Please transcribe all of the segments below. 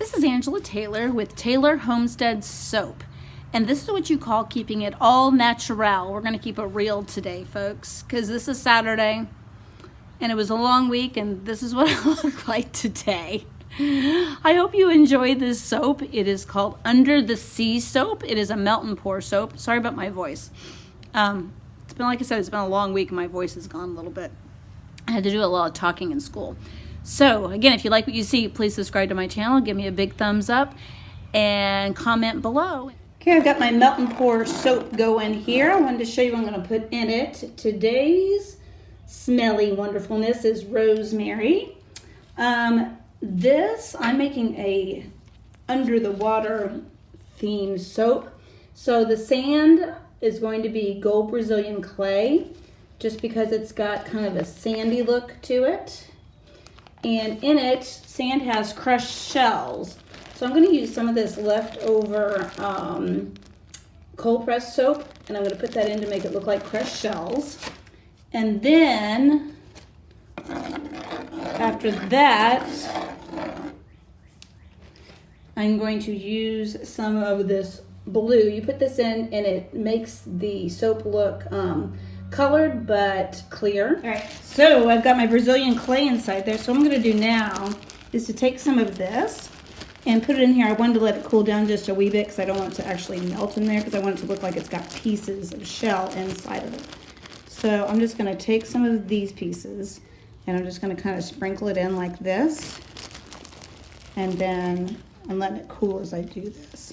This is Angela Taylor with Taylor Homestead Soap. And this is what you call keeping it all natural. We're going to keep it real today, folks, because this is Saturday and it was a long week and this is what I look like today. I hope you enjoy this soap. It is called Under the Sea soap. It is a melt and pour soap. Sorry about my voice. It's been, like I said, it's been a long week and my voice has gone a little bit. I had to do a lot of talking in school. So again, if you like what you see, please subscribe to my channel, give me a big thumbs up, and comment below. Okay, I've got my melt and pour soap going here. I wanted to show you what I'm going to put in it. Today's smelly wonderfulness is rosemary. I'm making a under the water themed soap. So the sand is going to be gold Brazilian clay, just because it's got kind of a sandy look to it. And in it, sand has crushed shells. So I'm going to use some of this leftover cold pressed soap, and I'm going to put that in to make it look like crushed shells. And then, after that, I'm going to use some of this blue. You put this in and it makes the soap look colored but clear. All right, so I've got my Brazilian clay inside there. So what I'm going to do now is to take some of this and put it in here. I wanted to let it cool down just a wee bit because I don't want it to actually melt in there, because I want it to look like it's got pieces of shell inside of it. So I'm just going to take some of these pieces and I'm just going to kind of sprinkle it in like this, and then I'm letting it cool as I do this.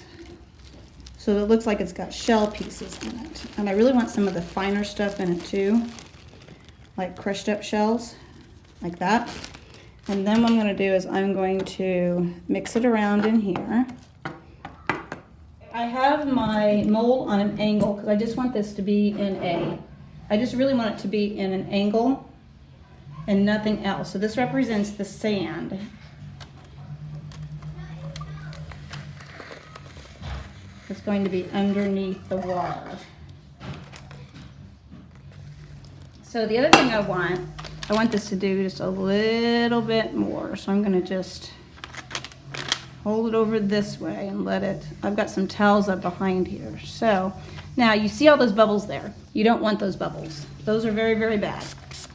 So it looks like it's got shell pieces in it. And I really want some of the finer stuff in it too, like crushed up shells, like that. And then what I'm gonna do is I'm going to mix it around in here. I have my mold on an angle because I just want this to be I just really want it to be in an angle and nothing else. So this represents the sand. It's going to be underneath the water. So the other thing I want this to do just a little bit more. So I'm going to just hold it over this way and let it, I've got some towels up behind here. So now you see all those bubbles there. You don't want those bubbles. Those are very, very bad.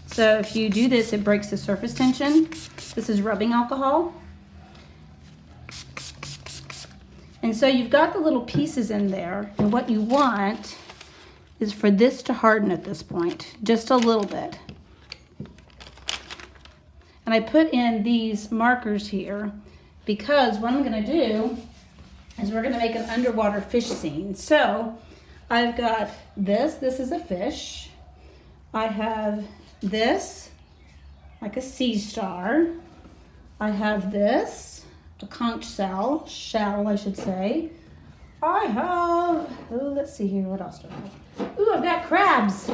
So if you do this, it breaks the surface tension. This is rubbing alcohol. And so you've got the little pieces in there, and what you want is for this to harden at this point, just a little bit. And I put in these markers here because what I'm gonna do is we're gonna make an underwater fish scene. So I've got this is a fish. I have this, like a sea star. I have this, a conch shell, I should say. I have, let's see here, what else do I have? Ooh, I've got crabs.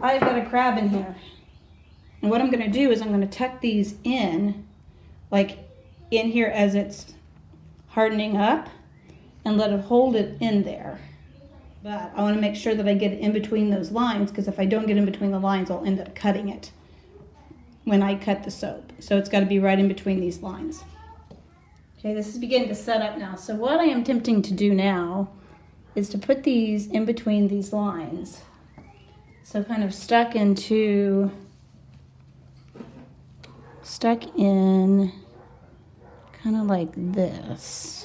I've got a crab in here. And what I'm gonna do is I'm gonna tuck these in, like in here as it's hardening up, and let it hold it in there. But I wanna make sure that I get it in between those lines, because if I don't get in between the lines, I'll end up cutting it when I cut the soap. So it's gotta be right in between these lines. Okay, this is beginning to set up now. So what I am attempting to do now is to put these in between these lines. So kind of stuck in kind of like this.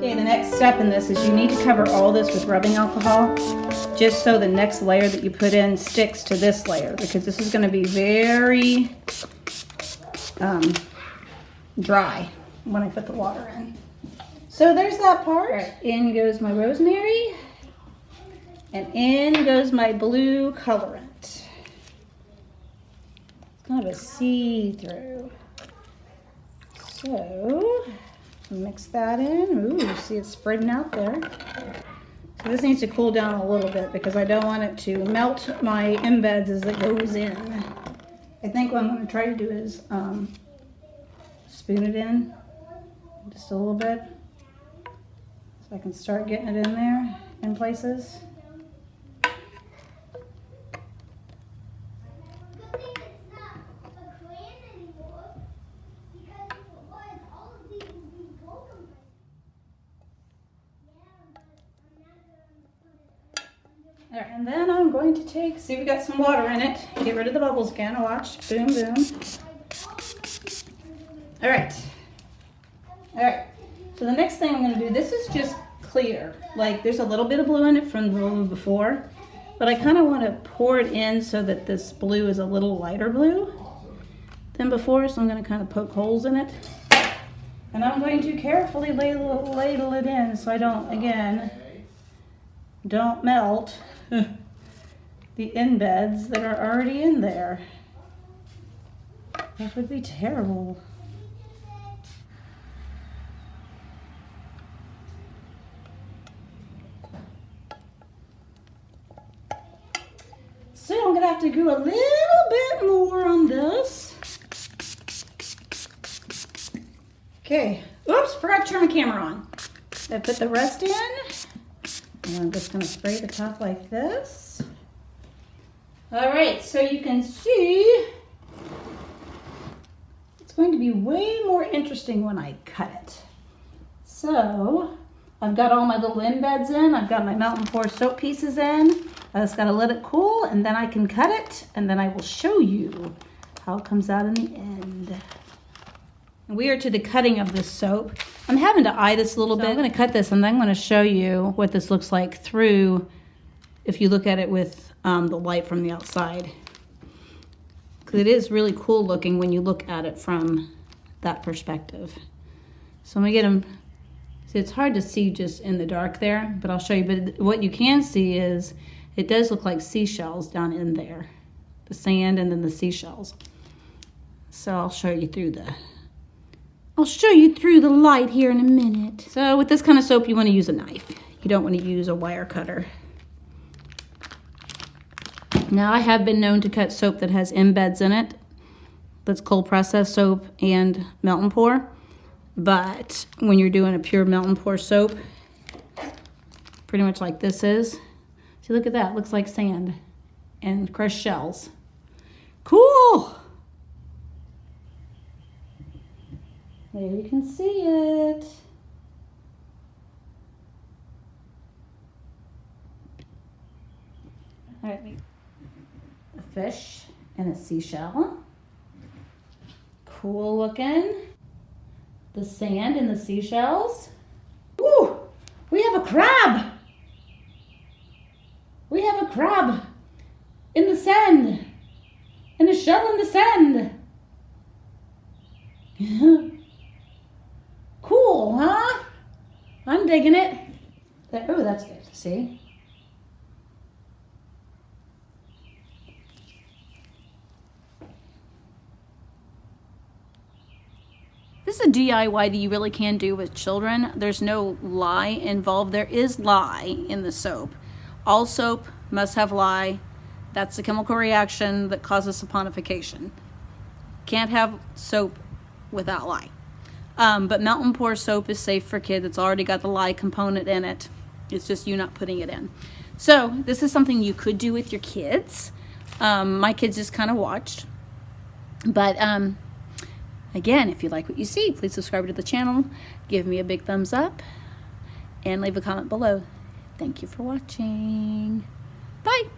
Okay, the next step in this is you need to cover all this with rubbing alcohol just so the next layer that you put in sticks to this layer, because this is going to be very dry when I put the water in. So there's that part. Right, in goes my rosemary, and in goes my blue colorant. It's kind of a see-through. So mix that in. Ooh, see it's spreading out there. So this needs to cool down a little bit because I don't want it to melt my embeds as it goes in. I think what I'm going to try to do is spoon it in just a little bit so I can start getting it in there in places. All right, and then I'm going to take, see we got some water in it, get rid of the bubbles again, watch, boom, boom. All right, so the next thing I'm gonna do, this is just clear. Like there's a little bit of blue in it from the blue before, but I kind of want to pour it in so that this blue is a little lighter blue than before, so I'm gonna kind of poke holes in it. And I'm going to carefully ladle it in so I don't melt the embeds that are already in there. That would be terrible. So I'm gonna have to do a little bit more on this. Okay, oops, forgot to turn my camera on. I put the rest in. And I'm just going to spray the top like this. All right, so you can see it's going to be way more interesting when I cut it. So I've got all my little embeds in. I've got my melt and pour soap pieces in. I just got to let it cool and then I can cut it and then I will show you how it comes out in the end. And we are to the cutting of this soap. I'm having to eye this a little bit. I'm going to cut this and then I'm going to show you what this looks like through, if you look at it with the light from the outside. Because it is really cool looking when you look at it from that perspective. So I'm going to get them, see it's hard to see just in the dark there, but I'll show you. But what you can see is it does look like seashells down in there. The sand and then the seashells. So I'll show you through the light here in a minute. So with this kind of soap, you want to use a knife. You don't want to use a wire cutter. Now I have been known to cut soap that has embeds in it. That's cold process soap and melt and pour. But when you're doing a pure melt and pour soap, pretty much like this is. See, look at that, looks like sand and crushed shells. Cool! There you can see it. All right, a fish and a seashell. Cool looking. The sand and the seashells. Ooh, we have a crab. We have a crab in the sand and a shell in the sand. Cool, huh? I'm digging it. Oh, that's good. See? This is a DIY that you really can do with children. There's no lye involved. There is lye in the soap. All soap must have lye. That's the chemical reaction that causes saponification. Can't have soap without lye. But melt and pour soap is safe for kids. It's already got the lye component in it. It's just you not putting it in. So this is something you could do with your kids. My kids just kind of watched. But again, if you like what you see, please subscribe to the channel. Give me a big thumbs up. And leave a comment below. Thank you for watching. Bye.